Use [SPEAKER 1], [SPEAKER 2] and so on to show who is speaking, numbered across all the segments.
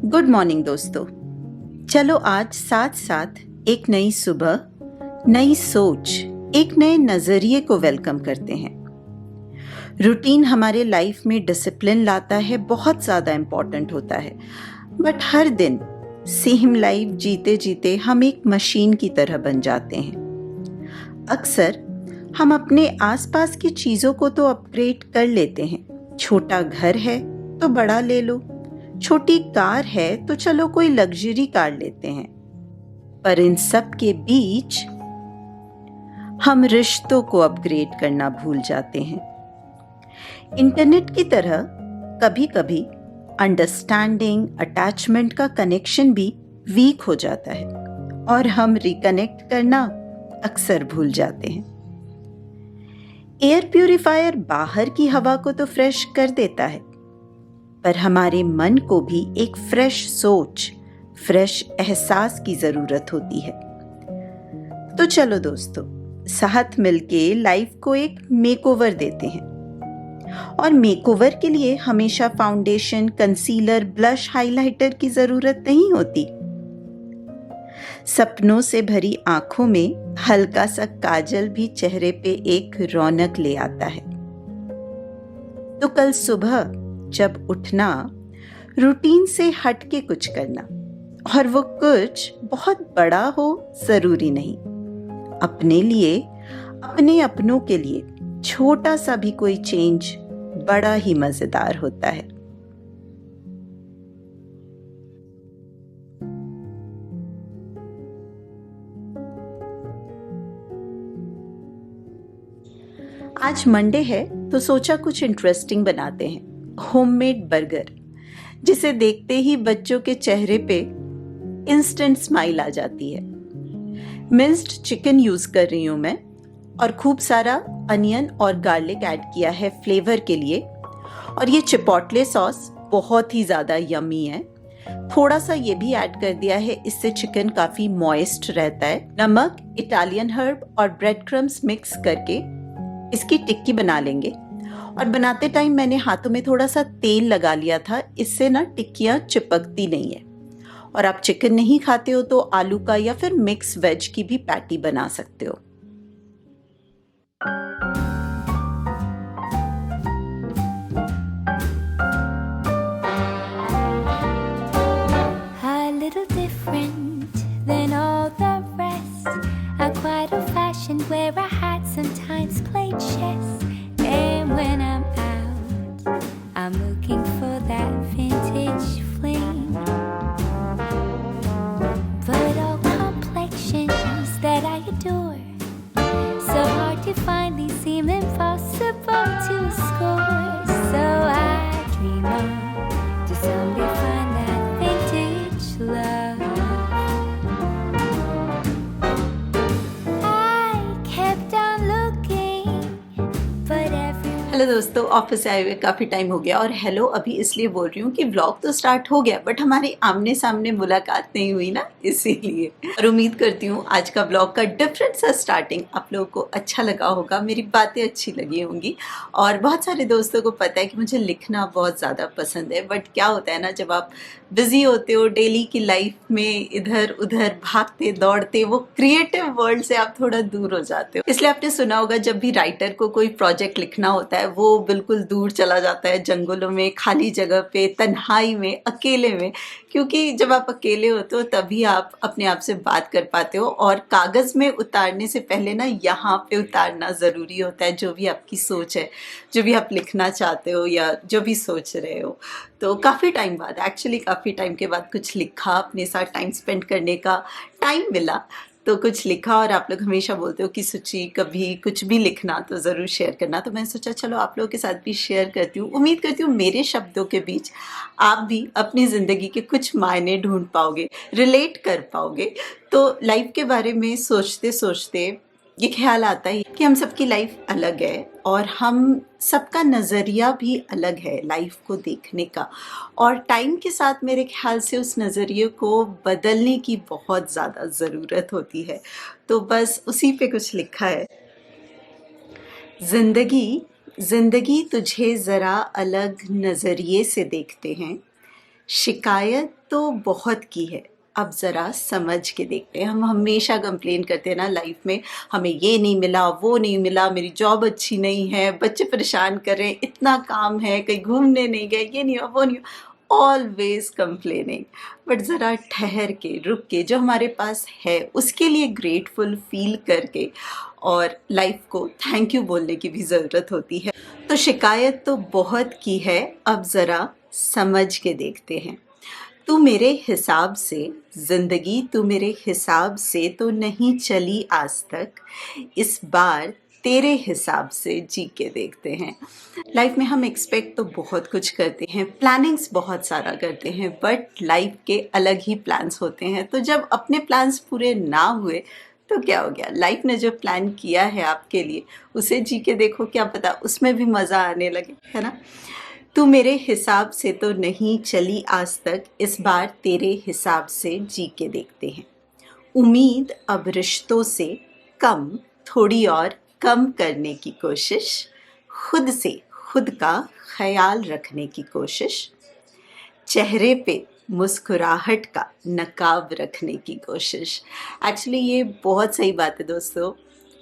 [SPEAKER 1] Good morning दोस्तों। चलो आज साथ साथ एक नई सुबह, नई सोच, एक नए नजरिए को वेलकम करते हैं। रूटीन हमारे लाइफ में डिसिप्लिन लाता है, बहुत ज़्यादा इम्पॉर्टेंट होता है। बट हर दिन सेम लाइफ जीते जीते हम एक मशीन की तरह बन जाते हैं। अक्सर हम अपने आसपास की चीज़ों को तो अपग्रेड कर लेते हैं। छोटा घर है तो बड़ा ले लो, छोटी कार है तो चलो कोई लग्जरी कार लेते हैं। पर इन सब के बीच हम रिश्तों को अपग्रेड करना भूल जाते हैं। इंटरनेट की तरह कभी कभी अंडरस्टैंडिंग, अटैचमेंट का कनेक्शन भी वीक हो जाता है और हम रिकनेक्ट करना अक्सर भूल जाते हैं। एयर प्यूरिफायर बाहर की हवा को तो फ्रेश कर देता है, पर हमारे मन को भी एक फ्रेश सोच, फ्रेश एहसास की जरूरत होती है। तो चलो दोस्तों, साथ मिलके लाइफ को एक मेकओवर देते हैं। और मेकओवर के लिए हमेशा फाउंडेशन, कंसीलर, ब्लश, हाइलाइटर की जरूरत नहीं होती। सपनों से भरी आंखों में हल्का सा काजल भी चेहरे पे एक रौनक ले आता है। तो कल सुबह जब उठना, रूटीन से हट के कुछ करना, और वो कुछ बहुत बड़ा हो जरूरी नहीं। अपने लिए, अपने अपनों के लिए छोटा सा भी कोई चेंज बड़ा ही मजेदार होता है। आज मंडे है तो सोचा कुछ इंटरेस्टिंग बनाते हैं। होममेड बर्गर, जिसे देखते ही बच्चों के चेहरे पे इंस्टेंट स्माइल आ जाती है। मिन्स्ड चिकन यूज कर रही हूं मैं, और खूब सारा अनियन और गार्लिक ऐड किया है फ्लेवर के लिए। और ये चिपोटले सॉस बहुत ही ज्यादा यम्मी है। थोड़ा सा ये भी ऐड कर दिया है, इससे चिकन काफी मॉइस्ट रहता है। नमक, इटालियन हर्ब और ब्रेड क्रम्स मिक्स करके इसकी टिक्की बना लेंगे। और बनाते टाइम मैंने हाथों में थोड़ा सा तेल लगा लिया था, इससे ना टिक्कियां चिपकती नहीं है। और आप चिकन नहीं खाते हो तो आलू का या फिर मिक्स वेज की भी पैटी बना सकते हो।
[SPEAKER 2] A little different than all the rest. I'm quite old-fashioned where I had sometimes played chess. And when I'm out, I'm looking for that vintage fling. But all complexions that I adore, so hard to find, these seem impossible to score. So I dream on to someday find that vintage love. I kept on looking, but everyone.
[SPEAKER 1] Hello दोस्तों, office से आए हुए काफ़ी time हो गया। और hello अभी इसलिए बोल रही हूँ कि व्लॉग तो स्टार्ट हो गया, बट हमारी आमने सामने मुलाकात नहीं हुई ना, इसीलिए। और उम्मीद करती हूँ आज का व्लॉग का डिफरेंट सा स्टार्टिंग आप लोगों को अच्छा लगा होगा, मेरी बातें अच्छी लगी होंगी। और बहुत सारे दोस्तों को पता है कि मुझे लिखना बहुत ज़्यादा पसंद है, बट क्या होता है ना, जब आप बिजी होते हो डेली की लाइफ में, इधर उधर भागते दौड़ते, वो क्रिएटिव वर्ल्ड से आप थोड़ा दूर हो जाते हो। इसलिए आपने सुना होगा, जब भी राइटर को कोई प्रोजेक्ट लिखना होता है वो बिल्कुल दूर चला जाता है, जंगलों में, खाली जगह पे, तन्हाई में, अकेले में। क्योंकि जब आप अकेले होते हो तभी आप अपने आप से बात कर पाते हो। और कागज में उतारने से पहले ना यहाँ पे उतारना ज़रूरी होता है, जो भी आपकी सोच है, जो भी आप लिखना चाहते हो या जो भी सोच रहे हो। तो काफ़ी टाइम बाद, एक्चुअली काफ़ी टाइम के बाद कुछ लिखा, अपने साथ टाइम स्पेंड करने का टाइम मिला तो कुछ लिखा। और आप लोग हमेशा बोलते हो कि सुची कभी कुछ भी लिखना तो ज़रूर शेयर करना, तो मैं सोचा चलो आप लोगों के साथ भी शेयर करती हूँ। उम्मीद करती हूँ मेरे शब्दों के बीच आप भी अपनी ज़िंदगी के कुछ मायने ढूंढ पाओगे, रिलेट कर पाओगे। तो लाइफ के बारे में सोचते सोचते ये ख्याल आता है कि हम सबकी लाइफ अलग है और हम सबका नज़रिया भी अलग है लाइफ को देखने का। और टाइम के साथ मेरे ख्याल से उस नज़रिए को बदलने की बहुत ज़्यादा ज़रूरत होती है। तो बस उसी पे कुछ लिखा है। जिंदगी तुझे ज़रा अलग नज़रिए से देखते हैं, शिकायत तो बहुत की है, अब ज़रा समझ के देखते हैं। हम हमेशा कंप्लेन करते हैं ना लाइफ में, हमें ये नहीं मिला, वो नहीं मिला, मेरी जॉब अच्छी नहीं है, बच्चे परेशान कर रहे हैं, इतना काम है, कहीं घूमने नहीं गए, ये नहीं हुआ, वो नहीं हुआ, ऑलवेज कंप्लेनिंग। बट ज़रा ठहर के, रुक के, जो हमारे पास है उसके लिए ग्रेटफुल फील करके और लाइफ को थैंक यू बोलने की भी ज़रूरत होती है। तो शिकायत तो बहुत की है, अब ज़रा समझ के देखते हैं। तू मेरे हिसाब से ज़िंदगी, तू मेरे हिसाब से तो नहीं चली आज तक, इस बार तेरे हिसाब से जी के देखते हैं। लाइफ में हम एक्सपेक्ट तो बहुत कुछ करते हैं, प्लानिंग्स बहुत सारा करते हैं, बट लाइफ के अलग ही प्लान्स होते हैं। तो जब अपने प्लान्स पूरे ना हुए तो क्या हो गया, लाइफ ने जो प्लान किया है आपके लिए उसे जी के देखो, क्या पता उसमें भी मज़ा आने लगे, है ना। तू मेरे हिसाब से तो नहीं चली आज तक, इस बार तेरे हिसाब से जी के देखते हैं। उम्मीद अब रिश्तों से कम, थोड़ी और कम करने की कोशिश, खुद से खुद का ख्याल रखने की कोशिश, चेहरे पे मुस्कुराहट का नकाब रखने की कोशिश। एक्चुअली ये बहुत सही बात है दोस्तों।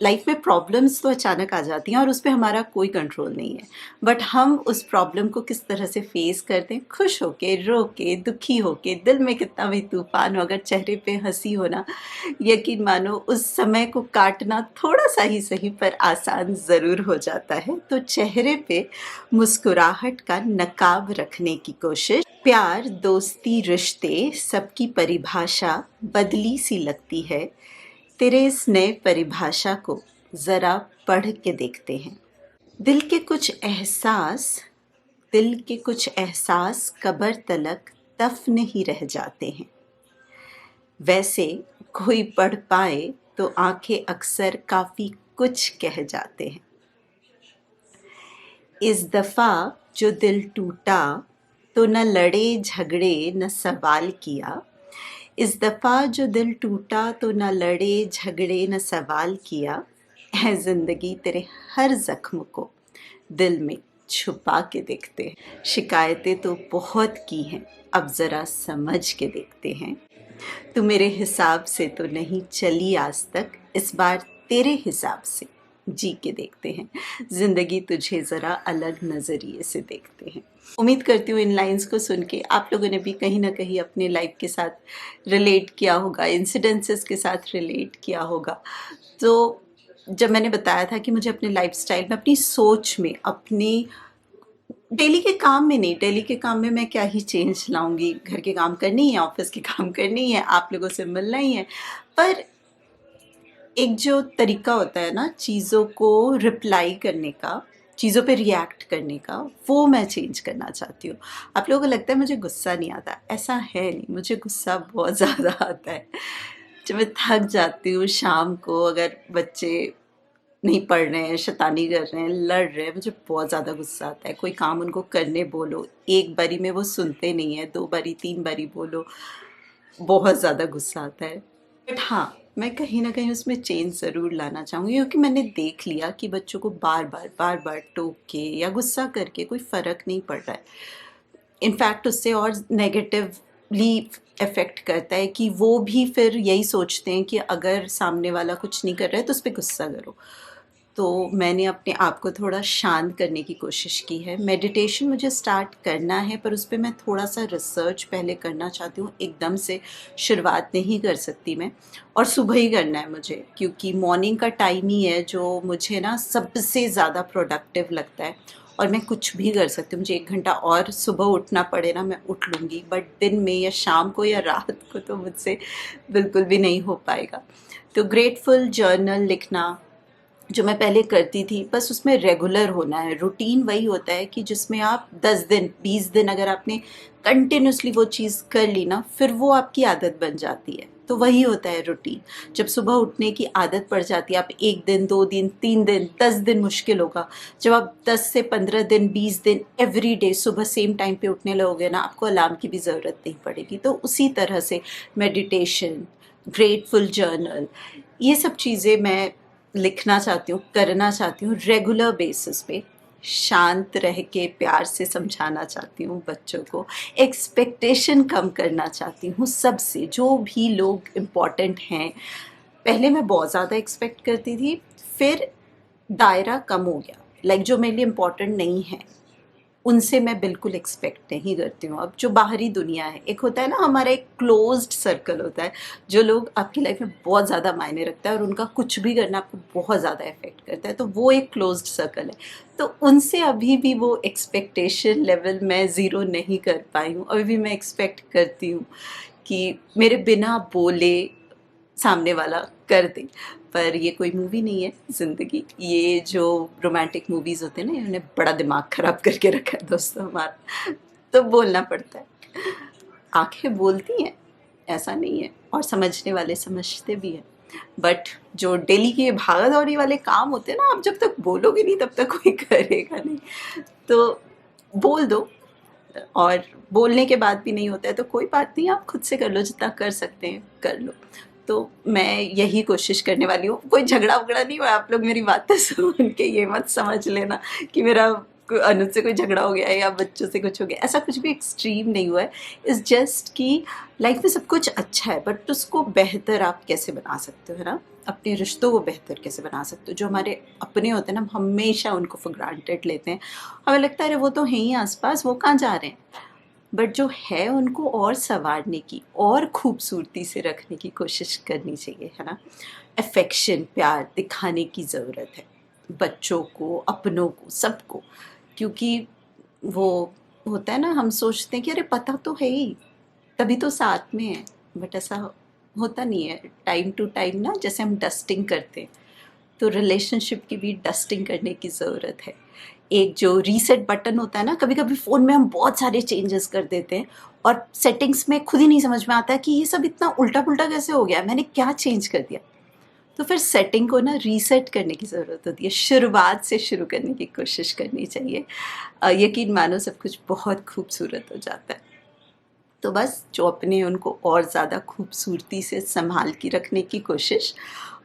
[SPEAKER 1] लाइफ में प्रॉब्लम्स तो अचानक आ जाती हैं और उस पे हमारा कोई कंट्रोल नहीं है, बट हम उस प्रॉब्लम को किस तरह से फेस करते हैं, खुश होके, रो के, दुखी होके, दिल में कितना भी तूफान हो, अगर चेहरे पे हंसी हो ना, यकीन मानो उस समय को काटना थोड़ा सा ही सही पर आसान ज़रूर हो जाता है। तो चेहरे पे मुस्कुराहट का नकाब रखने की कोशिश। प्यार, दोस्ती, रिश्ते, सबकी परिभाषा बदली सी लगती है, तेरे इस नए परिभाषा को ज़रा पढ़ के देखते हैं। दिल के कुछ एहसास, दिल के कुछ एहसास कब्र तलक दफ़न ही रह जाते हैं, वैसे कोई पढ़ पाए तो आंखें अक्सर काफ़ी कुछ कह जाते हैं। इस दफ़ा जो दिल टूटा तो न लड़े झगड़े न सवाल किया, इस दफ़ा जो दिल टूटा तो न लड़े झगड़े न सवाल किया, है ज़िंदगी तेरे हर ज़ख्म को दिल में छुपा के देखते हैं। शिकायतें तो बहुत की हैं, अब ज़रा समझ के देखते हैं। तू मेरे हिसाब से तो नहीं चली आज तक, इस बार तेरे हिसाब से जी के देखते हैं। ज़िंदगी तुझे ज़रा अलग नज़रिए से देखते हैं। उम्मीद करती हूँ इन लाइंस को सुन के आप लोगों ने भी कहीं ना कहीं अपने लाइफ के साथ रिलेट किया होगा, इंसिडेंसेस के साथ रिलेट किया होगा। तो जब मैंने बताया था कि मुझे अपने लाइफस्टाइल में, अपनी सोच में, अपनी डेली के काम में नहीं, डेली के काम में मैं क्या ही चेंज लाऊंगी, घर के काम करने ही है, ऑफिस के काम करने ही है, आप लोगों से मिलना ही है, पर एक जो तरीका होता है ना चीज़ों को रिप्लाई करने का, चीज़ों पे रिएक्ट करने का, वो मैं चेंज करना चाहती हूँ। आप लोगों को लगता है मुझे गुस्सा नहीं आता, ऐसा है नहीं, मुझे गुस्सा बहुत ज़्यादा आता है। जब मैं थक जाती हूँ शाम को, अगर बच्चे नहीं पढ़ रहे हैं, शैतानी कर रहे हैं, लड़ रहे हैं, मुझे बहुत ज़्यादा गुस्सा आता है। कोई काम उनको करने बोलो, एक बारी में वो सुनते नहीं है, 2 बारी 3 बारी बोलो, बहुत ज़्यादा गुस्सा आता है। बट हाँ, मैं कहीं ना कहीं उसमें चेंज ज़रूर लाना चाहूँगी, क्योंकि मैंने देख लिया कि बच्चों को बार बार टोक के या गुस्सा करके कोई फ़र्क नहीं पड़ रहा है। इनफैक्ट उससे और नेगेटिवली इफ़ेक्ट करता है कि वो भी फिर यही सोचते हैं कि अगर सामने वाला कुछ नहीं कर रहा है तो उस पर गुस्सा करो। तो मैंने अपने आप को थोड़ा शांत करने की कोशिश की है। मेडिटेशन मुझे स्टार्ट करना है, पर उस पर मैं थोड़ा सा रिसर्च पहले करना चाहती हूँ, एकदम से शुरुआत नहीं कर सकती मैं, और सुबह ही करना है मुझे, क्योंकि मॉर्निंग का टाइम ही है जो मुझे ना सबसे ज़्यादा प्रोडक्टिव लगता है और मैं कुछ भी कर सकती हूँ। मुझे 1 घंटा और सुबह उठना पड़े ना, मैं उठ लूँगी, बट दिन में या शाम को या रात को तो मुझसे बिल्कुल भी नहीं हो पाएगा। तो ग्रेटफुल जर्नल लिखना जो मैं पहले करती थी, बस उसमें रेगुलर होना है। रूटीन वही होता है कि जिसमें आप 10 दिन 20 दिन अगर आपने कंटिन्यूसली वो चीज़ कर ली ना, फिर वो आपकी आदत बन जाती है। तो वही होता है रूटीन। जब सुबह उठने की आदत पड़ जाती है, आप 1 दिन 2 दिन 3 दिन 10 दिन मुश्किल होगा, जब आप 10 से 15 दिन 20 दिन एवरी डे सुबह सेम टाइम पे उठने लगोगे ना, आपको अलार्म की भी ज़रूरत नहीं पड़ेगी। तो उसी तरह से मेडिटेशन, ग्रेटफुल जर्नल, ये सब चीज़ें मैं लिखना चाहती हूँ, करना चाहती हूँ रेगुलर बेसिस पे, शांत रह के प्यार से समझाना चाहती हूँ बच्चों को, एक्सपेक्टेशन कम करना चाहती हूँ सबसे, जो भी लोग इम्पॉर्टेंट हैं। पहले मैं बहुत ज़्यादा एक्सपेक्ट करती थी, फिर दायरा कम हो गया। लाइक जो मेरे लिए इम्पॉर्टेंट नहीं है उनसे मैं बिल्कुल एक्सपेक्ट नहीं करती हूँ। अब जो बाहरी दुनिया है, एक होता है ना हमारा एक क्लोज्ड सर्कल होता है, जो लोग आपकी लाइफ में बहुत ज़्यादा मायने रखता है और उनका कुछ भी करना आपको बहुत ज़्यादा इफेक्ट करता है, तो वो एक क्लोज्ड सर्कल है। तो उनसे अभी भी वो एक्सपेक्टेशन लेवल मैं ज़ीरो नहीं कर पाई हूँ। अभी भी मैं एक्सपेक्ट करती हूँ कि मेरे बिना बोले सामने वाला कर दे। पर ये कोई मूवी नहीं है ज़िंदगी। ये जो रोमांटिक मूवीज़ होते हैं ना, इन्होंने बड़ा दिमाग ख़राब करके रखा है दोस्तों हमारा। तो बोलना पड़ता है। आँखें बोलती हैं, ऐसा नहीं है, और समझने वाले समझते भी हैं। बट जो डेली के भागा-दौड़ी वाले काम होते हैं ना, आप जब तक बोलोगे नहीं तब तक कोई करेगा नहीं। तो बोल दो, और बोलने के बाद भी नहीं होता है तो कोई बात नहीं, आप खुद से कर लो, जितना कर सकते हैं कर लो। तो मैं यही कोशिश करने वाली हूँ। कोई झगड़ा-वगड़ा नहीं हुआ, आप लोग मेरी बातें सुन के ये मत समझ लेना कि मेरा अनुज से कोई झगड़ा हो गया है या बच्चों से कुछ हो गया। ऐसा कुछ भी एक्सट्रीम नहीं हुआ है। इट्स जस्ट कि लाइफ में सब कुछ अच्छा है, बट उसको बेहतर आप कैसे बना सकते हो, है ना? अपने रिश्तों को बेहतर कैसे बना सकते हो। जो हमारे अपने होते हैं ना, हम हमेशा उनको फॉर ग्रांटेड लेते हैं। हमें लगता है अरे वो तो हैं ही आस-पास, वो कहाँ जा रहे हैं? बट जो है उनको और सँवारने की, और खूबसूरती से रखने की कोशिश करनी चाहिए, है ना? अफ़ेक्शन, प्यार दिखाने की ज़रूरत है बच्चों को, अपनों को, सबको। क्योंकि वो होता है ना, हम सोचते हैं कि अरे पता तो है ही, तभी तो साथ में है, बट ऐसा होता नहीं है। टाइम टू टाइम ना, जैसे हम डस्टिंग करते हैं, तो रिलेशनशिप की भी डस्टिंग करने की ज़रूरत है। एक जो रीसेट बटन होता है ना, कभी कभी फ़ोन में हम बहुत सारे चेंजेस कर देते हैं और सेटिंग्स में खुद ही नहीं समझ में आता है कि ये सब इतना उल्टा पुल्टा कैसे हो गया, मैंने क्या चेंज कर दिया। तो फिर सेटिंग को ना रीसेट करने की ज़रूरत होती है, शुरुआत से शुरू करने की कोशिश करनी चाहिए। यकीन मानो सब कुछ बहुत खूबसूरत हो जाता है। तो बस जो अपने उनको और ज़्यादा खूबसूरती से संभाल के रखने की कोशिश,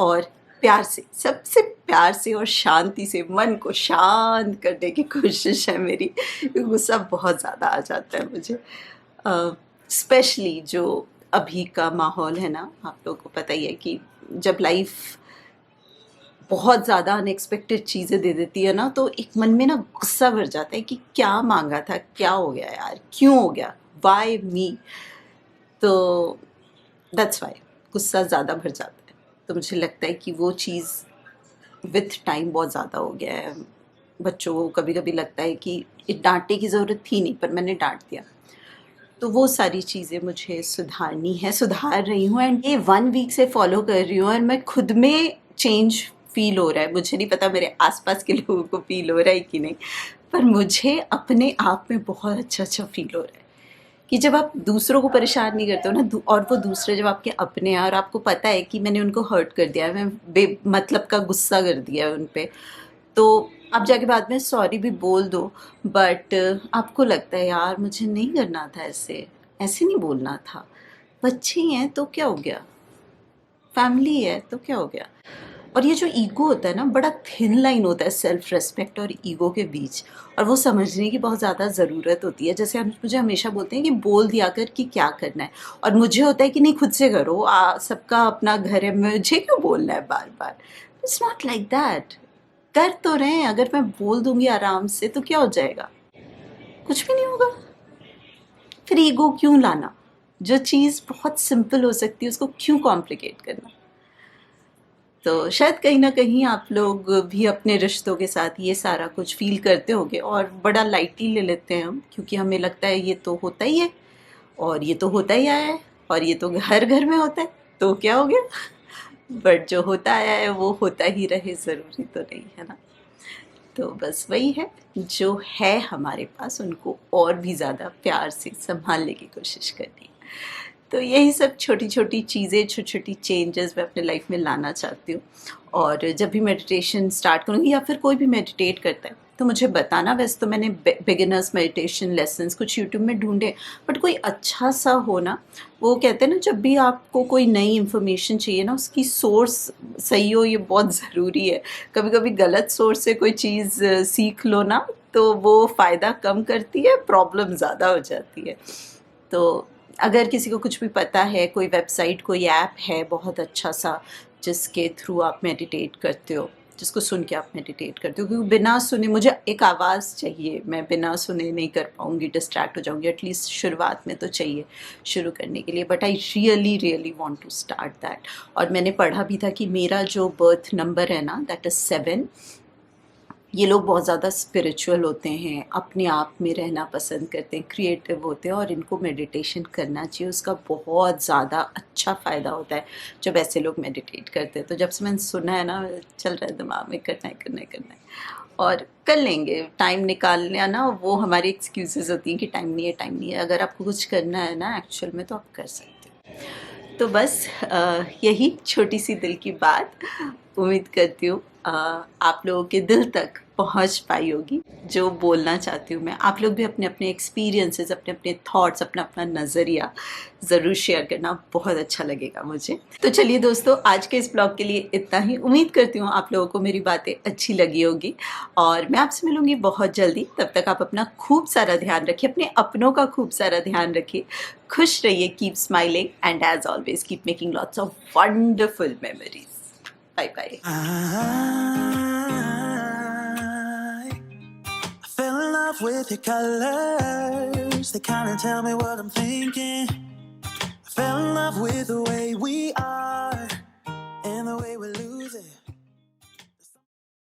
[SPEAKER 1] और प्यार से, सबसे प्यार से और शांति से मन को शांत करने की कोशिश है मेरी। गुस्सा बहुत ज़्यादा आ जाता है मुझे, स्पेशली जो अभी का माहौल है ना, आप लोगों को पता ही है कि जब लाइफ बहुत ज़्यादा अनएक्सपेक्टेड चीज़ें दे देती है ना, तो एक मन में ना गुस्सा भर जाता है कि क्या मांगा था, क्या हो गया यार, क्यों हो गया, वाई मी। तो दैट्स वाई गुस्सा ज़्यादा भर जाता है। तो मुझे लगता है कि वो चीज़ विथ टाइम बहुत ज़्यादा हो गया है। बच्चों को कभी कभी लगता है कि डांटने की ज़रूरत थी नहीं, पर मैंने डांट दिया। तो वो सारी चीज़ें मुझे सुधारनी है, सुधार रही हूँ, एंड ये 1 वीक से फॉलो कर रही हूँ, और मैं खुद में चेंज फील हो रहा है। मुझे नहीं पता मेरे आसपास के लोगों को फील हो रहा है कि नहीं, पर मुझे अपने आप में बहुत अच्छा फील हो रहा है कि जब आप दूसरों को परेशान नहीं करते हो ना, और वो दूसरे जब आपके अपने हैं और आपको पता है कि मैंने उनको हर्ट कर दिया है, मैं बेमतलब का गुस्सा कर दिया है उन पे, तो आप जाके बाद में सॉरी भी बोल दो, बट आपको लगता है यार मुझे नहीं करना था, ऐसे ऐसे नहीं बोलना था। बच्चे हैं तो क्या हो गया, फैमिली है तो क्या हो गया। और ये जो ईगो होता है ना, बड़ा थिन लाइन होता है सेल्फ रेस्पेक्ट और ईगो के बीच, और वो समझने की बहुत ज़्यादा ज़रूरत होती है। जैसे हम मुझे हमेशा बोलते हैं कि बोल दिया कर कि क्या करना है, और मुझे होता है कि नहीं खुद से करो, सबका अपना घर है, मुझे क्यों बोलना है बार बार। It's not like that. कर तो रहे हैं, अगर मैं बोल दूंगी आराम से तो क्या हो जाएगा, कुछ भी नहीं होगा। फिर ईगो क्यों लाना, जो चीज़ बहुत सिंपल हो सकती है उसको क्यों कॉम्प्लिकेट करना। तो शायद कहीं ना कहीं आप लोग भी अपने रिश्तों के साथ ये सारा कुछ फील करते होंगे, और बड़ा लाइटली ले लेते हैं हम, क्योंकि हमें लगता है ये तो होता ही है, और ये तो होता ही आया है, और ये तो हर घर में होता है, तो क्या हो गया। बट जो होता आया है वो होता ही रहे, ज़रूरी तो नहीं है ना। तो बस वही है, जो है हमारे पास उनको और भी ज़्यादा प्यार से संभालने की कोशिश करनी है। तो यही सब छोटी छोटी चीज़ें, छोटी छोटी चेंजेस मैं अपने लाइफ में लाना चाहती हूँ। और जब भी मेडिटेशन स्टार्ट करूँगी, या फिर कोई भी मेडिटेट करता है, तो मुझे बताना। वैसे तो मैंने बिगिनर्स मेडिटेशन लेसन्स कुछ यूट्यूब में ढूंढे, बट कोई अच्छा सा हो ना। वो कहते हैं ना, जब भी आपको कोई नई इन्फॉर्मेशन चाहिए ना, उसकी सोर्स सही हो, ये बहुत ज़रूरी है। कभी कभी गलत सोर्स से कोई चीज़ सीख लो ना, तो वो फ़ायदा कम करती है, प्रॉब्लम ज़्यादा हो जाती है। तो अगर किसी को कुछ भी पता है, कोई वेबसाइट, कोई ऐप है बहुत अच्छा सा, जिसके थ्रू आप मेडिटेट करते हो, जिसको सुन के आप मेडिटेट करते हो, क्योंकि बिना सुने मुझे एक आवाज़ चाहिए, मैं बिना सुने नहीं कर पाऊँगी, डिस्ट्रैक्ट हो जाऊँगी। एटलीस्ट शुरुआत में तो चाहिए शुरू करने के लिए, but I really really want to start that. और मैंने पढ़ा भी था कि मेरा जो बर्थ नंबर है ना, दैट इज़ 7। ये लोग बहुत ज़्यादा स्पिरिचुअल होते हैं, अपने आप में रहना पसंद करते हैं, क्रिएटिव होते हैं, और इनको मेडिटेशन करना चाहिए। उसका बहुत ज़्यादा अच्छा फ़ायदा होता है जब ऐसे लोग मेडिटेट करते हैं। तो जब से मैंने सुना है ना, चल रहा है दिमाग में, करना है करना है करना है, और कर लेंगे। टाइम निकालना ना, वो हमारी एक्सक्यूज़ेज़ होती हैं कि टाइम नहीं है, टाइम नहीं है। अगर आपको कुछ करना है ना एक्चुअल में, तो आप कर सकते हो। तो बस यही छोटी सी दिल की बात, उम्मीद करती हूँ आप लोगों के दिल तक पहुँच पाई होगी जो बोलना चाहती हूँ मैं। आप लोग भी अपने अपने एक्सपीरियंसेस, अपने अपने थॉट्स, अपना अपना नज़रिया ज़रूर शेयर करना, बहुत अच्छा लगेगा मुझे। तो चलिए दोस्तों, आज के इस ब्लॉग के लिए इतना ही। उम्मीद करती हूँ आप लोगों को मेरी बातें अच्छी लगी होगी, और मैं आपसे मिलूँगी बहुत जल्दी। तब तक आप अपना खूब सारा ध्यान रखिए, अपने अपनों का खूब सारा ध्यान रखिए, खुश रहिए, keep smiling, and as always keep making lots of wonderful memories. Bye bye.
[SPEAKER 3] I fell in love with your colors. They kind of tell me what I'm thinking. I fell in love with the way we are and the way we lose it.